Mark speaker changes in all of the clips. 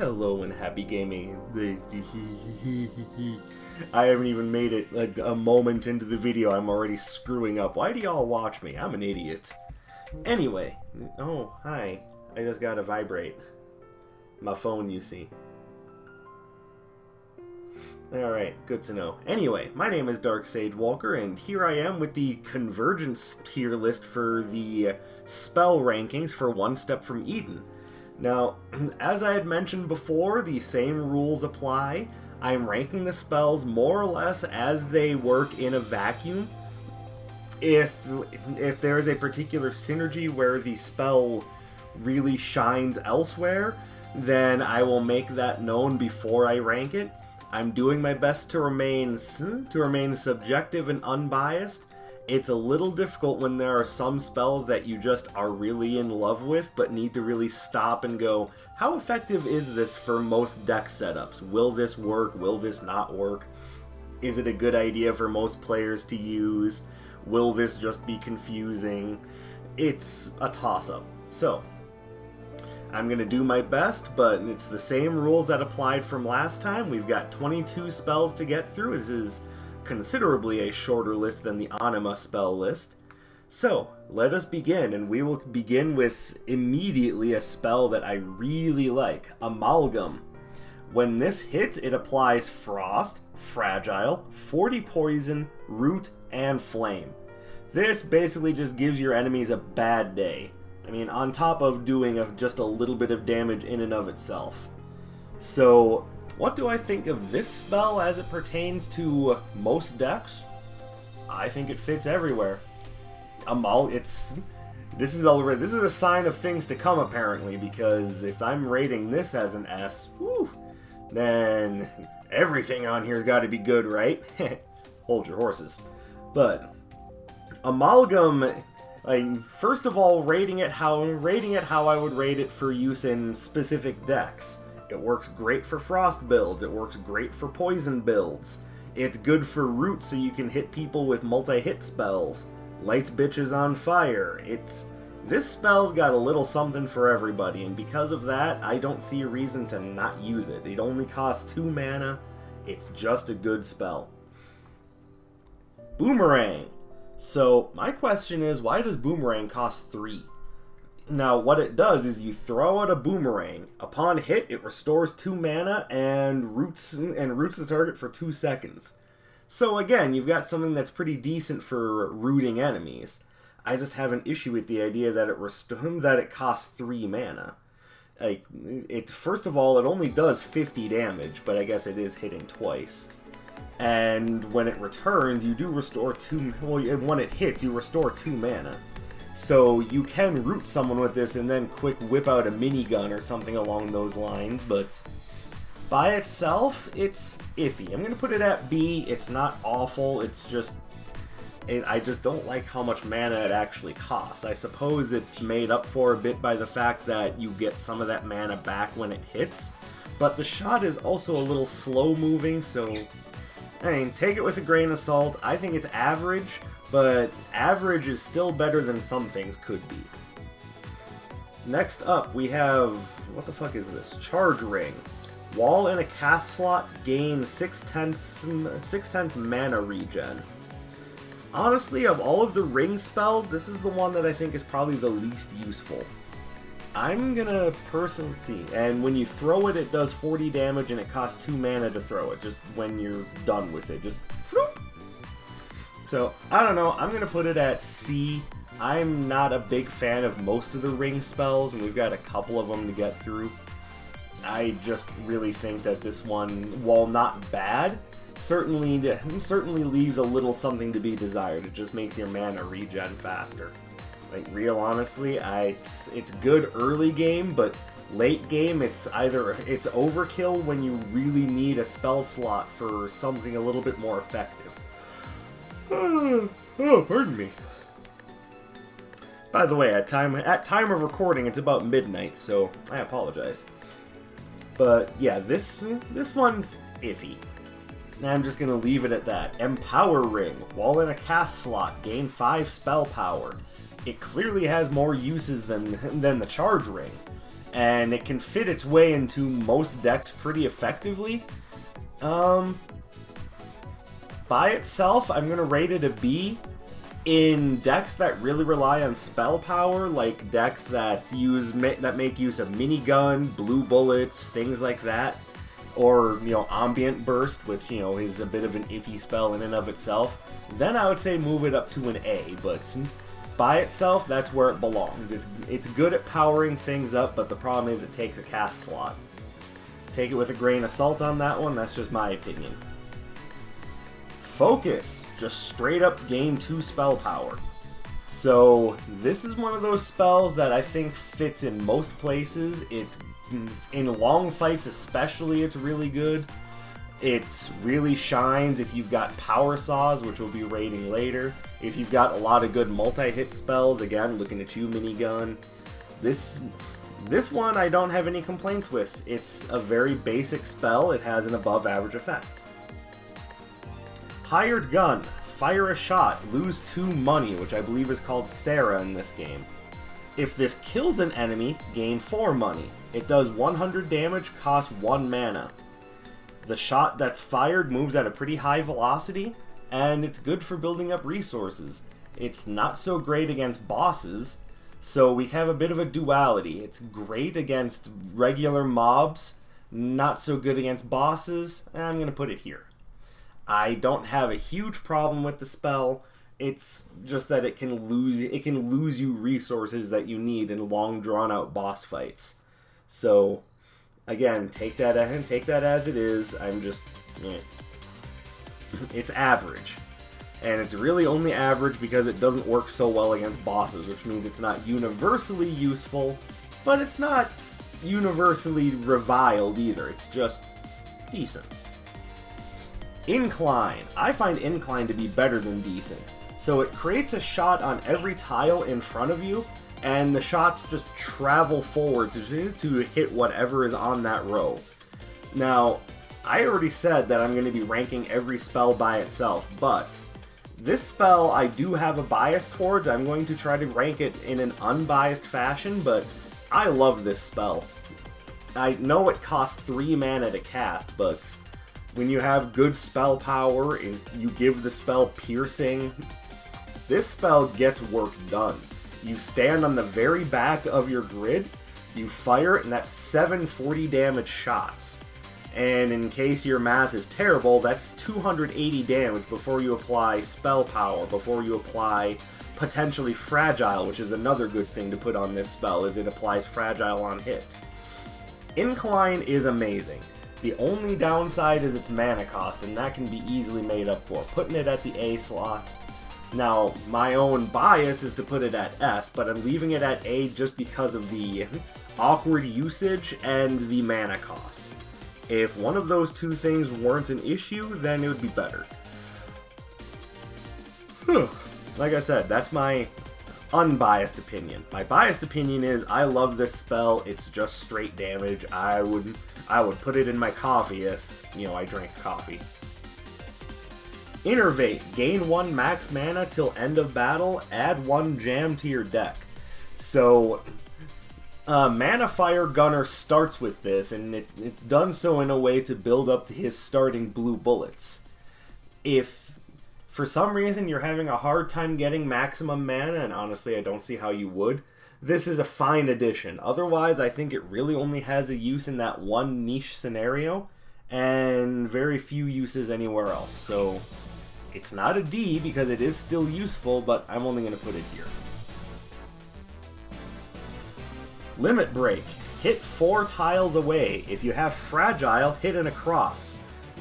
Speaker 1: Hello and happy gaming. I haven't even made it like a moment into the video. I'm already screwing up. Why do y'all watch me? I'm an idiot. Anyway. Oh, hi. I just got to vibrate. My phone, you see. Alright, good to know. Anyway, my name is Dark Sage Walker, and here I am with the Convergence tier list for the spell rankings for One Step from Eden. Now, as I had mentioned before, the same rules apply. I'm ranking the spells more or less as they work in a vacuum. If there is a particular synergy where the spell really shines elsewhere, then I will make that known before I rank it. I'm doing my best to remain subjective and unbiased. It's a little difficult when there are some spells that you just are really in love with, but need to really stop and go, how effective is this for most deck setups? Will this work? Will this not work? Is it a good idea for most players to use? Will this just be confusing? It's a toss-up. So, I'm going to do my best, but it's the same rules that applied from last time. We've got 22 spells to get through. This is considerably a shorter list than the Anima spell list. So, let us begin, and we will begin with immediately a spell that I really like, Amalgam. When this hits, it applies Frost, Fragile, 40 Poison, Root, and Flame. This basically just gives your enemies a bad day. I mean, on top of doing just a little bit of damage in and of itself. So, what do I think of this spell as it pertains to most decks? I think it fits everywhere. This is a sign of things to come, apparently, because if I'm rating this as an S, then everything on here's got to be good, right? Hold your horses. But Amalgam, first of all, rating it how I would rate it for use in specific decks. It works great for Frost builds, it works great for Poison builds. It's good for Root so you can hit people with multi-hit spells. Lights bitches on fire. This spell's got a little something for everybody, and because of that, I don't see a reason to not use it. It only costs 2 mana. It's just a good spell. Boomerang. So, my question is, why does Boomerang cost 3? Now, what it does is you throw out a boomerang. Upon hit, it restores 2 mana and roots the target for 2 seconds. So again, you've got something that's pretty decent for rooting enemies. I just have an issue with the idea that it costs 3 mana. First of all, it only does 50 damage, but I guess it is hitting twice. And when it returns, you do restore 2. Well, when it hits, you restore 2 mana. So you can root someone with this and then quick whip out a minigun or something along those lines, but by itself, it's iffy. I'm going to put it at B. It's not awful, it's just... I just don't like how much mana it actually costs. I suppose it's made up for a bit by the fact that you get some of that mana back when it hits, but the shot is also a little slow moving, so... I mean, take it with a grain of salt. I think it's average, but average is still better than some things could be. Next up, we have... what the fuck is this? Charge Ring. While in a cast slot, gain 6/10 mana regen. Honestly, of all of the ring spells, this is the one that I think is probably the least useful. I'm gonna personally see, and when you throw it, it does 40 damage and it costs 2 mana to throw it, just when you're done with it, just floop! So, I don't know, I'm gonna put it at C. I'm not a big fan of most of the ring spells, and we've got a couple of them to get through. I just really think that this one, while not bad, certainly leaves a little something to be desired. It just makes your mana regen faster. Real honestly, it's good early game, but late game, it's overkill when you really need a spell slot for something a little bit more effective. Oh, pardon me. By the way, at time of recording, it's about midnight, so I apologize. But yeah, this one's iffy. I'm just gonna leave it at that. Empower Ring. While in a cast slot, gain 5 spell power. It clearly has more uses than the Charge Ring. and it can fit its way into most decks pretty effectively. By itself, I'm going to rate it a B. In decks that really rely on spell power, like decks that make use of Minigun, blue bullets, things like that, or, you know, ambient burst, which, you know, is a bit of an iffy spell in and of itself, then I would say move it up to an A. But by itself, that's where it belongs. It's good at powering things up, but the problem is it takes a cast slot. Take it with a grain of salt on that one, that's just my opinion. Focus, just straight up gain 2 spell power. So this is one of those spells that I think fits in most places. It's in long fights especially, it's really good. It really shines if you've got power saws, which we'll be rating later. If you've got a lot of good multi-hit spells, again, looking at you, Minigun. This one I don't have any complaints with. It's a very basic spell. It has an above average effect. Hired Gun. Fire a shot, lose 2 money, which I believe is called Sarah in this game. If this kills an enemy, gain 4 money. It does 100 damage, costs 1 mana. The shot that's fired moves at a pretty high velocity, and it's good for building up resources. It's not so great against bosses, so we have a bit of a duality. It's great against regular mobs, not so good against bosses, and I'm going to put it here. I don't have a huge problem with the spell. It's just that it can lose you resources that you need in long drawn out boss fights. So again, take that as it is. It's average. And it's really only average because it doesn't work so well against bosses, which means it's not universally useful, but it's not universally reviled either. It's just decent. Incline. I find Incline to be better than decent. So it creates a shot on every tile in front of you, and the shots just travel forward to hit whatever is on that row. Now, I already said that I'm going to be ranking every spell by itself, but this spell I do have a bias towards. I'm going to try to rank it in an unbiased fashion, but I love this spell. I know it costs 3 mana to cast, but when you have good spell power and you give the spell piercing, this spell gets work done. You stand on the very back of your grid, you fire it, and that's 7 40 damage shots. And in case your math is terrible, that's 280 damage before you apply spell power, before you apply potentially fragile, which is another good thing to put on this spell, is it applies fragile on hit. Incline is amazing. The only downside is its mana cost, and that can be easily made up for, putting it at the A slot. Now, my own bias is to put it at S, but I'm leaving it at A just because of the awkward usage and the mana cost. If one of those two things weren't an issue, then it would be better. Like I said, that's my unbiased opinion. My biased opinion is I love this spell. It's just straight damage. I would put it in my coffee if, I drank coffee. Innervate. Gain 1 max mana till end of battle. Add 1 jam to your deck. So, Mana Fire Gunner starts with this, and it's done so in a way to build up his starting blue bullets. If for some reason you're having a hard time getting maximum mana, and honestly I don't see how you would, this is a fine addition. Otherwise, I think it really only has a use in that one niche scenario, and very few uses anywhere else. So, it's not a D because it is still useful, but I'm only going to put it here. Limit Break. Hit 4 tiles away. If you have Fragile, hit an across.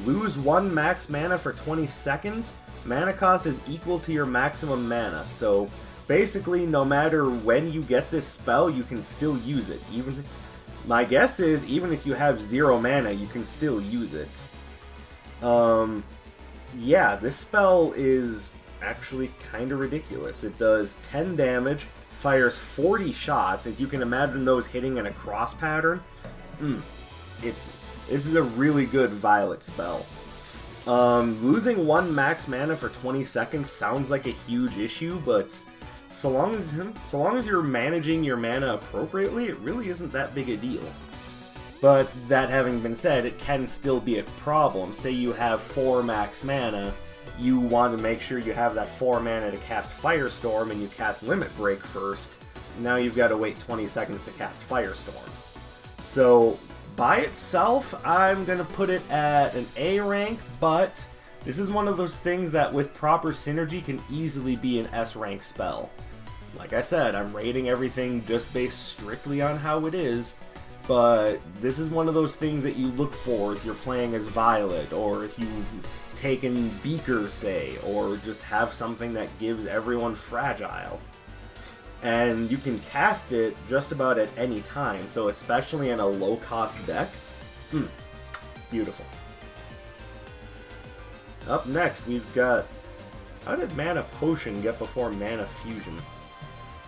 Speaker 1: Lose 1 max mana for 20 seconds. Mana cost is equal to your maximum mana, so basically no matter when you get this spell, you can still use it. My guess is, even if you have 0 mana, you can still use it. Yeah, this spell is actually kind of ridiculous. It does 10 damage, fires 40 shots. If you can imagine those hitting in a cross pattern, this is a really good Violet spell. Losing 1 max mana for 20 seconds sounds like a huge issue, but So long as you're managing your mana appropriately, it really isn't that big a deal. But that having been said, it can still be a problem. Say you have 4 max mana, you want to make sure you have that 4 mana to cast Firestorm, and you cast Limit Break first. Now you've got to wait 20 seconds to cast Firestorm. So, by itself, I'm going to put it at an A rank, but this is one of those things that with proper synergy can easily be an S rank spell. Like I said, I'm rating everything just based strictly on how it is, but this is one of those things that you look for if you're playing as Violet, or if you've taken Beaker, say, or just have something that gives everyone Fragile. And you can cast it just about at any time, so especially in a low-cost deck, it's beautiful. Up next, we've got... How did Mana Potion get before Mana Fusion?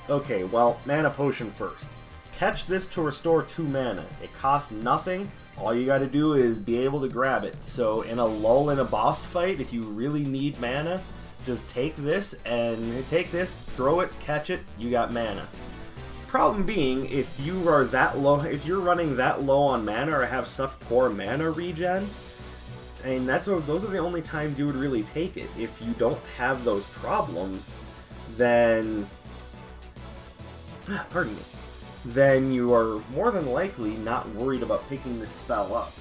Speaker 1: Okay, well, Mana Potion first. Catch this to restore 2 mana. It costs nothing. All you gotta do is be able to grab it. So in a lull in a boss fight, if you really need mana, just take this, throw it, catch it, you got mana. Problem being, if you are that low, if you're running that low on mana or have such poor mana regen, and those are the only times you would really take it. If you don't have those problems, then pardon me. Then you are more than likely not worried about picking this spell up.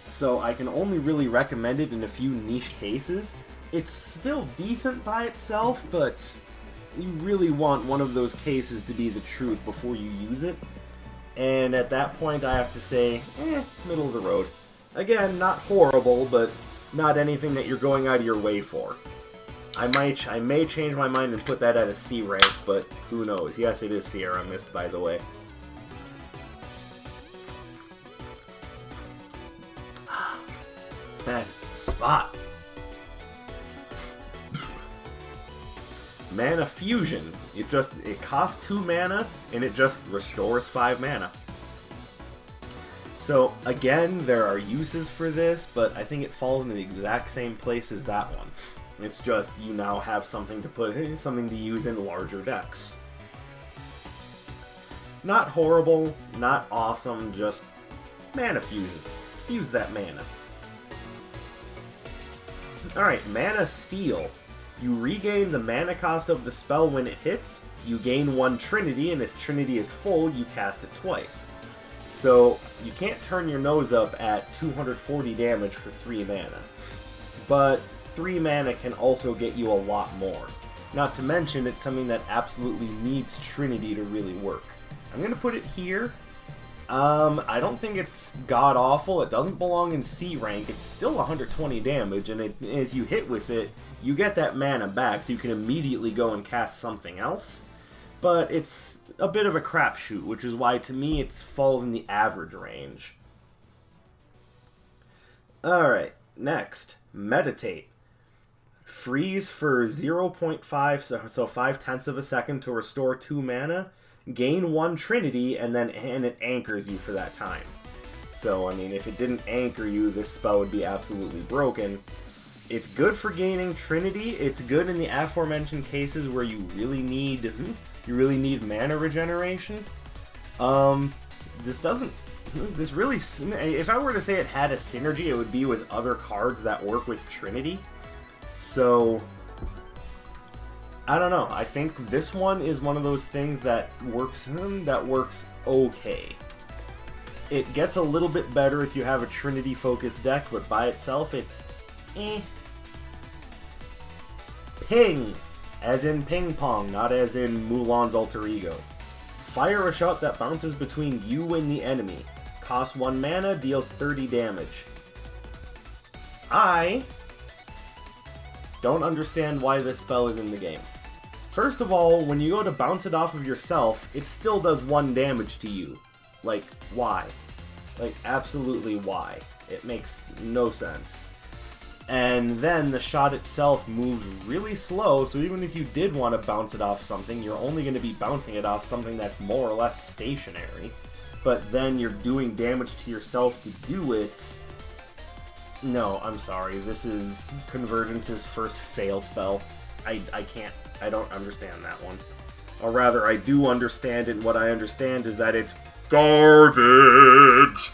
Speaker 1: So I can only really recommend it in a few niche cases. It's still decent by itself, but you really want one of those cases to be the truth before you use it. And at that point I have to say, middle of the road. Again, not horrible, but not anything that you're going out of your way for. I may change my mind and put that at a C rank, but who knows. Yes, it is Sierra Mist, by the way. That spot. Mana Fusion. It costs 2 mana, and it just restores 5 mana. So, again, there are uses for this, but I think it falls in the exact same place as that one. It's just, you now have something to use in larger decks. Not horrible, not awesome, just Mana Fusion. Fuse that mana. Alright, Mana Steal. You regain the mana cost of the spell when it hits, you gain 1 Trinity, and if Trinity is full, you cast it twice. So, you can't turn your nose up at 240 damage for 3 mana. But 3 mana can also get you a lot more. Not to mention, it's something that absolutely needs Trinity to really work. I'm going to put it here. I don't think it's god-awful. It doesn't belong in C rank. It's still 120 damage, and if you hit with it, you get that mana back, so you can immediately go and cast something else. But it's a bit of a crapshoot, which is why, to me, it falls in the average range. Alright, next. Meditate. Freeze for 0.5, so 5/10 of a second to restore 2 mana. Gain 1 Trinity, and it anchors you for that time. So, I mean, if it didn't anchor you, this spell would be absolutely broken. It's good for gaining Trinity. It's good in the aforementioned cases where you really need mana regeneration. This really, if I were to say it had a synergy, it would be with other cards that work with Trinity. So, I don't know. I think this one is one of those things that works okay. It gets a little bit better if you have a Trinity-focused deck, but by itself, it's Ping! As in ping pong, not as in Mulan's alter ego. Fire a shot that bounces between you and the enemy. Costs 1 mana, deals 30 damage. I don't understand why this spell is in the game. First of all, when you go to bounce it off of yourself, it still does 1 damage to you. Like, why? Like, absolutely why? It makes no sense. And then the shot itself moves really slow, so even if you did want to bounce it off something, you're only going to be bouncing it off something that's more or less stationary. But then you're doing damage to yourself to do it. No, I'm sorry. This is Convergence's first fail spell. I don't understand that one. Or rather, I do understand it, and what I understand is that it's garbage!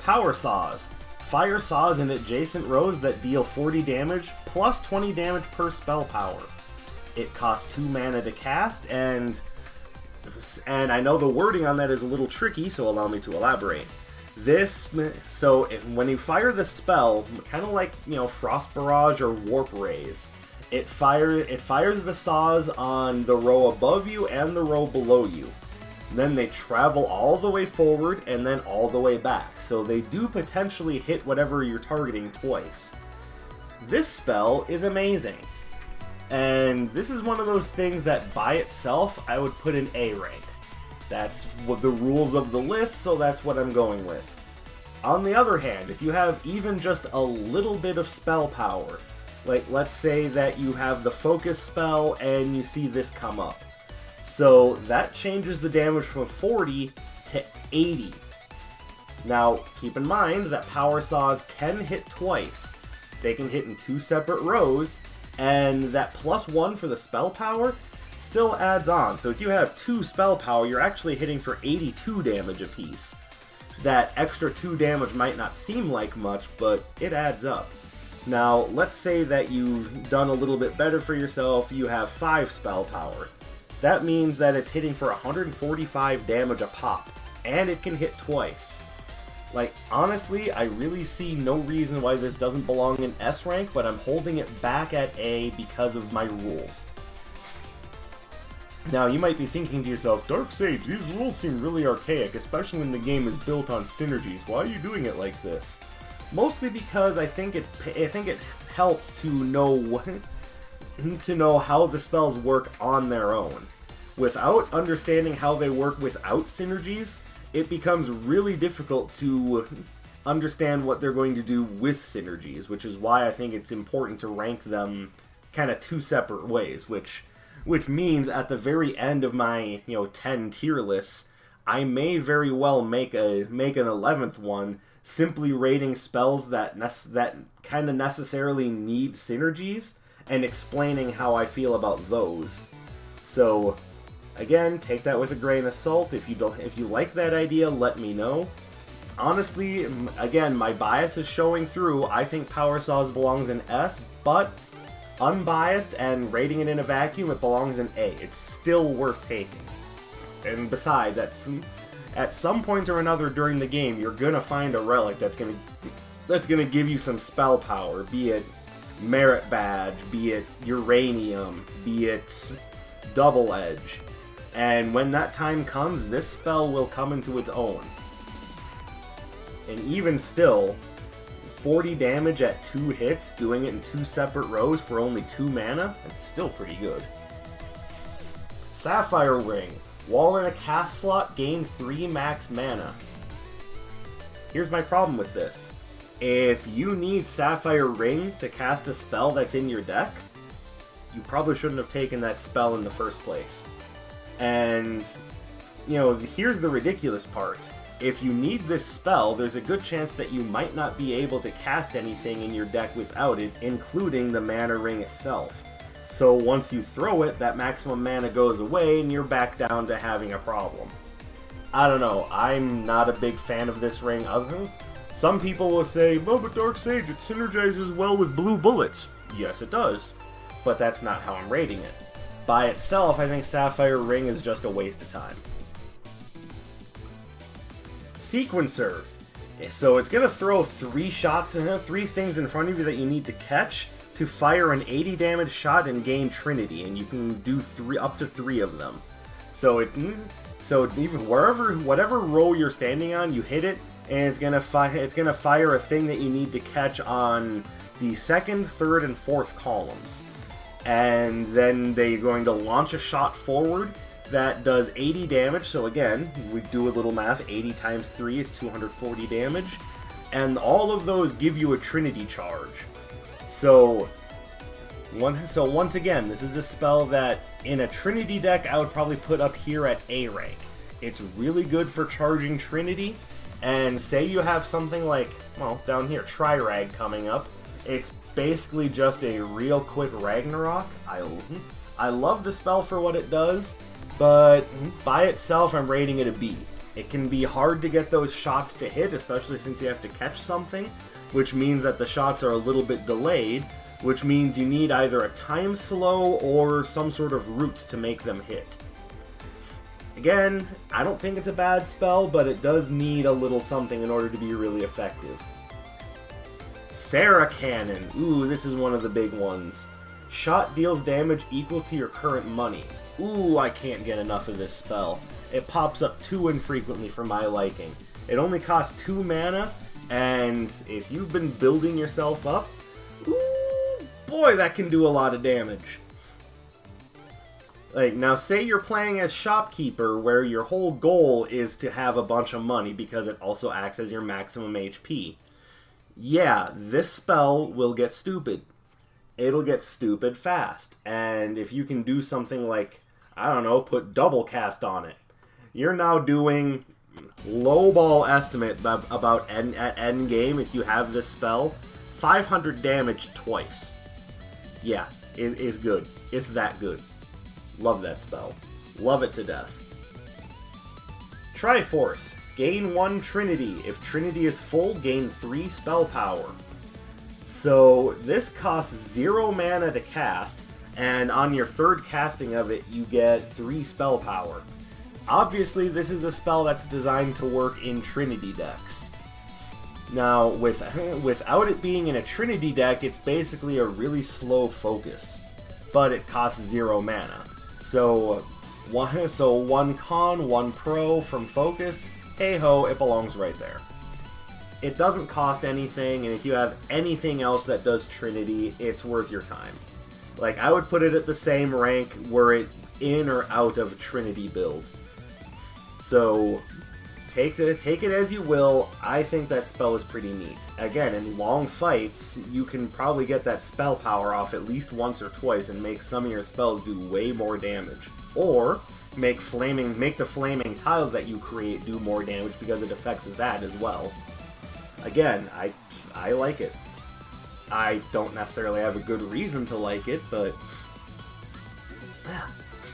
Speaker 1: Power Saws. Fire saws in adjacent rows that deal 40 damage, plus 20 damage per spell power. It costs 2 mana to cast, and I know the wording on that is a little tricky, so allow me to elaborate. When you fire the spell, kind of like, Frost Barrage or Warp Rays, it fires the saws on the row above you and the row below you. Then they travel all the way forward and then all the way back, so they do potentially hit whatever you're targeting twice. This spell is amazing, and this is one of those things that by itself I would put in A rank. That's what the rules of the list, so that's what I'm going with. On the other hand, if you have even just a little bit of spell power, like let's say that you have the focus spell and you see this come up, so that changes the damage from 40 to 80. Now, keep in mind that power saws can hit twice. They can hit in 2 separate rows, and that +1 for the spell power still adds on. So if you have 2 spell power, you're actually hitting for 82 damage apiece. That extra 2 damage might not seem like much, but it adds up. Now, let's say that you've done a little bit better for yourself, you have 5 spell power. That means that it's hitting for 145 damage a pop, and it can hit twice. Like, honestly, I really see no reason why this doesn't belong in S rank, but I'm holding it back at A because of my rules. Now, you might be thinking to yourself, Dark Sage, these rules seem really archaic, especially when the game is built on synergies. Why are you doing it like this? Mostly because I think it helps to know how the spells work on their own. Without understanding how they work without synergies, it becomes really difficult to understand what they're going to do with synergies, which is why I think it's important to rank them kind of 2 separate ways, which means at the very end of my 10 tier lists, I may very well make an 11th one simply rating spells that kind of necessarily need synergies and explaining how I feel about those. So again, take that with a grain of salt. If you like that idea, let me know. Honestly, again, my bias is showing through. I think Power Saws belongs in S, but unbiased and rating it in a vacuum, it belongs in A. It's still worth taking. And besides, at some point or another during the game, you're gonna find a relic that's gonna give you some spell power, be it Merit Badge, be it Uranium, be it Double Edge. And when that time comes, this spell will come into its own. And even still, 40 damage at 2 hits, doing it in 2 separate rows for only 2 mana, that's still pretty good. Sapphire Ring. While in a cast slot, gain 3 max mana. Here's my problem with this. If you need Sapphire Ring to cast a spell that's in your deck, you probably shouldn't have taken that spell in the first place. And, here's the ridiculous part. If you need this spell, there's a good chance that you might not be able to cast anything in your deck without it, including the mana ring itself. So once you throw it, that maximum mana goes away, and you're back down to having a problem. I don't know, I'm not a big fan of this ring. Some people will say, oh, but Dark Sage, it synergizes well with blue bullets. Yes, it does, but that's not how I'm rating it. By itself, I think Sapphire Ring is just a waste of time. Sequencer. So it's going to throw 3 things in front of you that you need to catch to fire an 80 damage shot and gain Trinity, and you can do up to 3 of them. So even whatever row you're standing on, you hit it, and it's gonna fire a thing that you need to catch on the 2nd, 3rd, and 4th columns. And then they're going to launch a shot forward that does 80 damage. So again, we do a little math. 80 times 3 is 240 damage. And all of those give you a Trinity charge. So once again, this is a spell that in a Trinity deck I would probably put up here at A rank. It's really good for charging Trinity. And say you have something like, well, down here, Tri-Rag coming up. It's basically just a real quick Ragnarok. I love the spell for what it does, but by itself I'm rating it a B. It can be hard to get those shots to hit, especially since you have to catch something, which means that the shots are a little bit delayed, which means you need either a time slow or some sort of route to make them hit. Again, I don't think it's a bad spell, but it does need a little something in order to be really effective. Sarah Cannon. Ooh, this is one of the big ones. Shot deals damage equal to your current money. Ooh, I can't get enough of this spell. It pops up too infrequently for my liking. It only costs 2 mana, and if you've been building yourself up, ooh, boy, that can do a lot of damage. Like, now say you're playing as Shopkeeper, where your whole goal is to have a bunch of money because it also acts as your maximum HP. Yeah, this spell will get stupid. It'll get stupid fast. And if you can do something like, I don't know, put double cast on it, you're now doing lowball estimate about at end game, if you have this spell, 500 damage twice. Yeah, it is good. It's that good. Love that spell. Love it to death. Triforce. Gain 1 Trinity. If Trinity is full, gain 3 spell power. So this costs 0 mana to cast, and on your third casting of it, you get 3 spell power. Obviously, this is a spell that's designed to work in Trinity decks. Now, without it being in a Trinity deck, it's basically a really slow focus, but it costs 0 mana. So one con, 1 pro from focus, hey ho, it belongs right there. It doesn't cost anything, and if you have anything else that does Trinity, it's worth your time. Like, I would put it at the same rank were it in or out of a Trinity build. So, take it as you will. I think that spell is pretty neat. Again, in long fights, you can probably get that spell power off at least once or twice and make some of your spells do way more damage. Or make the flaming tiles that you create do more damage because it affects that as well. Again, I like it. I don't necessarily have a good reason to like it, but...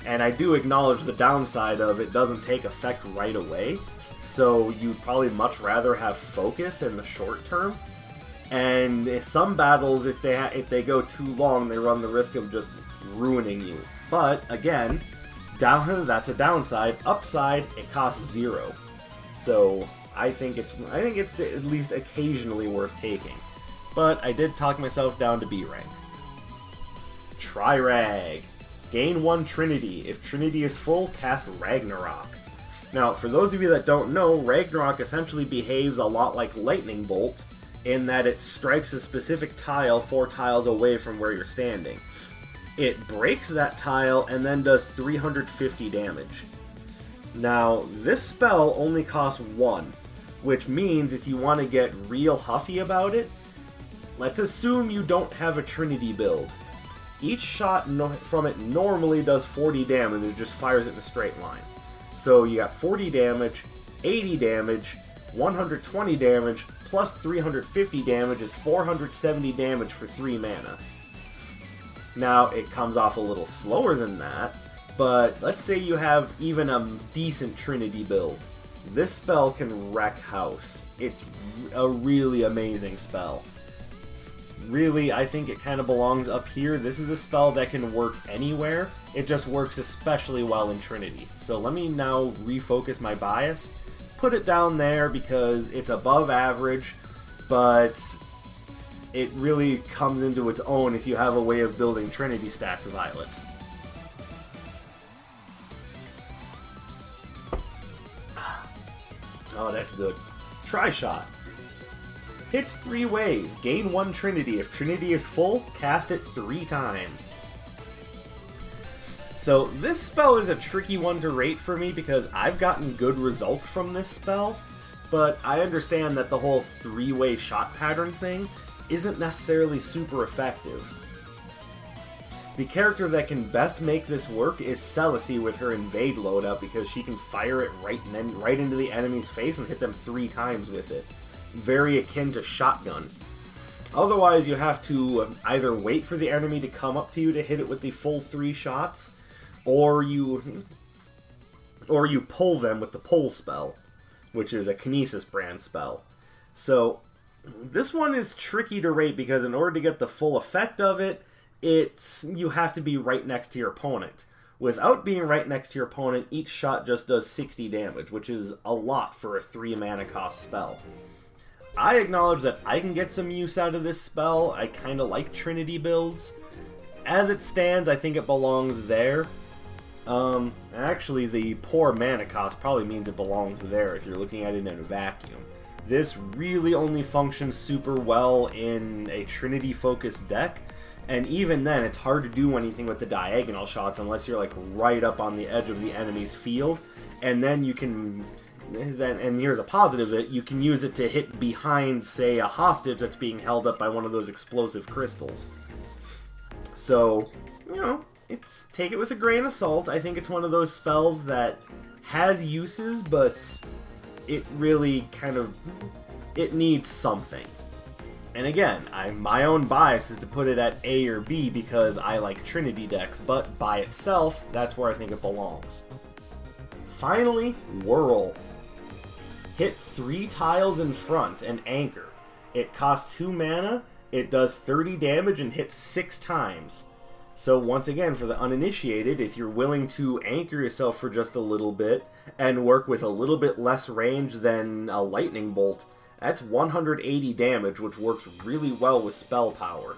Speaker 1: And I do acknowledge the downside of it doesn't take effect right away, so you'd probably much rather have focus in the short term. And some battles, if they go too long, they run the risk of just ruining you. But again, that's a downside. Upside, it costs 0. So I think it's at least occasionally worth taking. But I did talk myself down to B rank. Trirag. Gain 1 Trinity. If Trinity is full, cast Ragnarok. Now, for those of you that don't know, Ragnarok essentially behaves a lot like Lightning Bolt, in that it strikes a specific tile 4 tiles away from where you're standing. It breaks that tile and then does 350 damage. Now, this spell only costs 1, which means if you want to get real huffy about it, let's assume you don't have a Trinity build. Each shot from it normally does 40 damage, it just fires it in a straight line. So you got 40 damage, 80 damage, 120 damage, plus 350 damage is 470 damage for 3 mana. Now, it comes off a little slower than that, but let's say you have even a decent Trinity build. This spell can wreck house. It's a really amazing spell. Really, I think it kind of belongs up here. This is a spell that can work anywhere. It just works especially well in Trinity. So let me now refocus my bias. Put it down there because it's above average, but it really comes into its own if you have a way of building Trinity stacks of Violet. Oh, that's good. Tri-Shot. Hits 3 ways. Gain 1 Trinity. If Trinity is full, cast it 3 times. So this spell is a tricky one to rate for me because I've gotten good results from this spell, but I understand that the whole 3-way shot pattern thing isn't necessarily super effective. The character that can best make this work is Celicy with her Invade loadout because she can fire it right into the enemy's face and hit them 3 times with it. Very akin to Shotgun. Otherwise, you have to either wait for the enemy to come up to you to hit it with the full 3 shots, or you pull them with the pull spell, which is a Kinesis brand spell. So this one is tricky to rate because in order to get the full effect of it, you have to be right next to your opponent. Without being right next to your opponent, each shot just does 60 damage, which is a lot for a 3 mana cost spell. I acknowledge that I can get some use out of this spell. I kind of like Trinity builds. As it stands, I think it belongs there. Actually, the poor mana cost probably means it belongs there if you're looking at it in a vacuum. This really only functions super well in a Trinity-focused deck, and even then, it's hard to do anything with the diagonal shots unless you're like right up on the edge of the enemy's field, and then you can... and here's a positive of it, you can use it to hit behind, say, a hostage that's being held up by one of those explosive crystals. So, you know, take it with a grain of salt. I think it's one of those spells that has uses, but it really it needs something. And again, my own bias is to put it at A or B because I like Trinity decks, but by itself, that's where I think it belongs. Finally, Whirl. Hit 3 tiles in front and anchor. It costs 2 mana, it does 30 damage and hits 6 times. So once again, for the uninitiated, if you're willing to anchor yourself for just a little bit and work with a little bit less range than a lightning bolt, that's 180 damage, which works really well with spell power.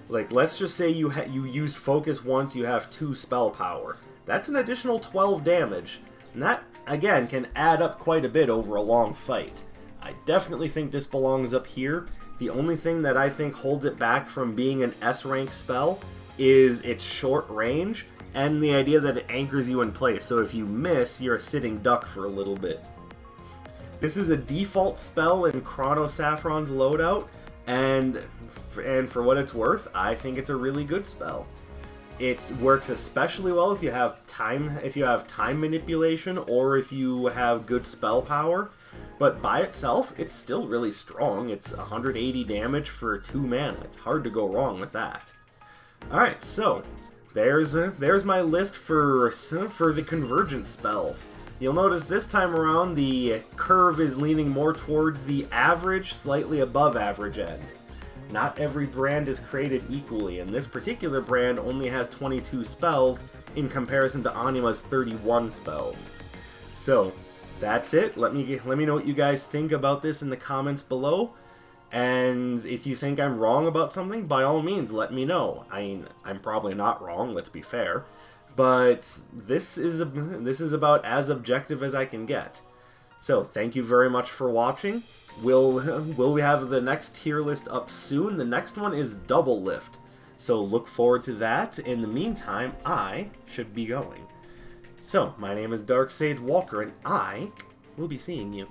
Speaker 1: Like, let's just say you use focus once, you have 2 spell power. That's an additional 12 damage, and that, again, can add up quite a bit over a long fight. I definitely think this belongs up here. The only thing that I think holds it back from being an S-rank spell is its short range, and the idea that it anchors you in place, so if you miss, you're a sitting duck for a little bit. This is a default spell in Chrono Saffron's loadout, and for what it's worth, I think it's a really good spell. It works especially well if you have time manipulation or if you have good spell power, but by itself, it's still really strong. It's 180 damage for 2 mana. It's hard to go wrong with that. Alright, so there's my list for the Convergence spells. You'll notice this time around the curve is leaning more towards the average, slightly above average end. Not every brand is created equally, and this particular brand only has 22 spells in comparison to Anima's 31 spells. So, that's it. Let me know what you guys think about this in the comments below. And if you think I'm wrong about something, by all means, let me know. I mean, I'm probably not wrong, let's be fair. But this is about as objective as I can get. So, thank you very much for watching. We'll have the next tier list up soon. The next one is Double Lift. So, look forward to that. In the meantime, I should be going. So, my name is Dark Sage Walker, and I will be seeing you